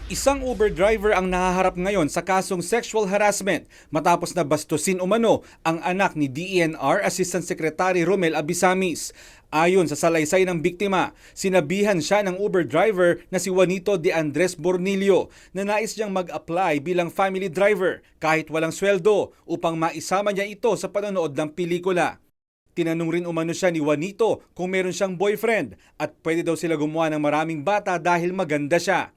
Isang Uber driver ang nahaharap ngayon sa kasong sexual harassment matapos na bastusin umano ang anak ni DENR Assistant Secretary Romel Abisamis. Ayon sa salaysay ng biktima, sinabihan siya ng Uber driver na si Juanito de Andres Bornillo na nais niyang mag-apply bilang family driver kahit walang sweldo upang maisama niya ito sa panonood ng pelikula. Tinanong rin umano siya ni Juanito kung meron siyang boyfriend at pwede daw sila gumawa ng maraming bata dahil maganda siya.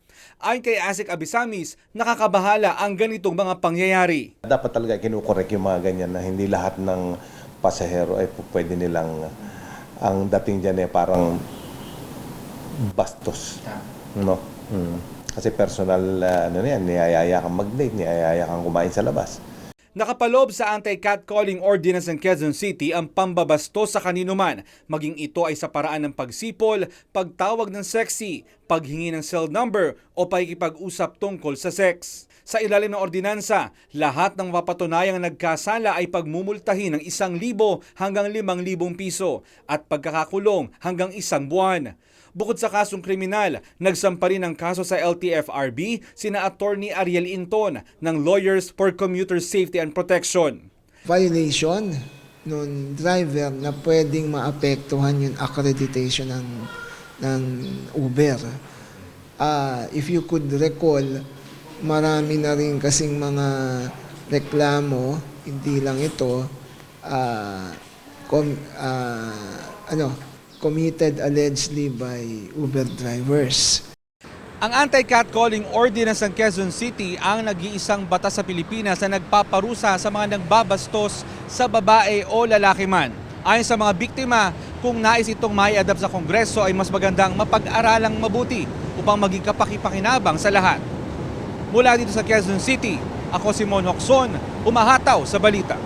Ayon kay Asik Abisamis, nakakabahala ang ganitong mga pangyayari. Dapat talaga kinukorek yung mga ganyan na hindi lahat ng pasahero ay pwede nilang, ang dating dyan parang bastos. No? Kasi personal, niyayaya kang mag-date, niyayaya kang kumain sa labas. Nakapaloob sa Anti-Catcalling Ordinance ng Quezon City ang pambabastos sa kanino man, maging ito ay sa paraan ng pagsipol, pagtawag ng sexy, paghingi ng cell number o pakikipag-usap tungkol sa sex. Sa ilalim ng ordinansa, lahat ng mapatunayang nagkasala ay pagmumultahin ng 1,000 hanggang 5,000 piso at pagkakakulong hanggang 1 buwan. Bukod sa kasong kriminal, nagsampa rin ng kaso sa LTFRB sina Attorney Ariel Inton ng Lawyers for Commuter Safety and Protection. Violation ng driver na pwedeng maapektuhan yung accreditation ng Uber. If you could recall, marami na rin kasing mga reklamo, hindi lang ito, committed allegedly by Uber drivers. Ang Anti-Catcalling Ordinance ng Quezon City ang nag-iisang batas sa Pilipinas na nagpaparusa sa mga nagbabastos sa babae o lalaki man. Ayon sa mga biktima, kung nais itong mai-adapt sa Kongreso ay mas magandang mapag-aralang mabuti upang maging kapaki-pakinabang sa lahat. Mula dito sa Quezon City, ako si Mon Hocson, umahataw sa balita.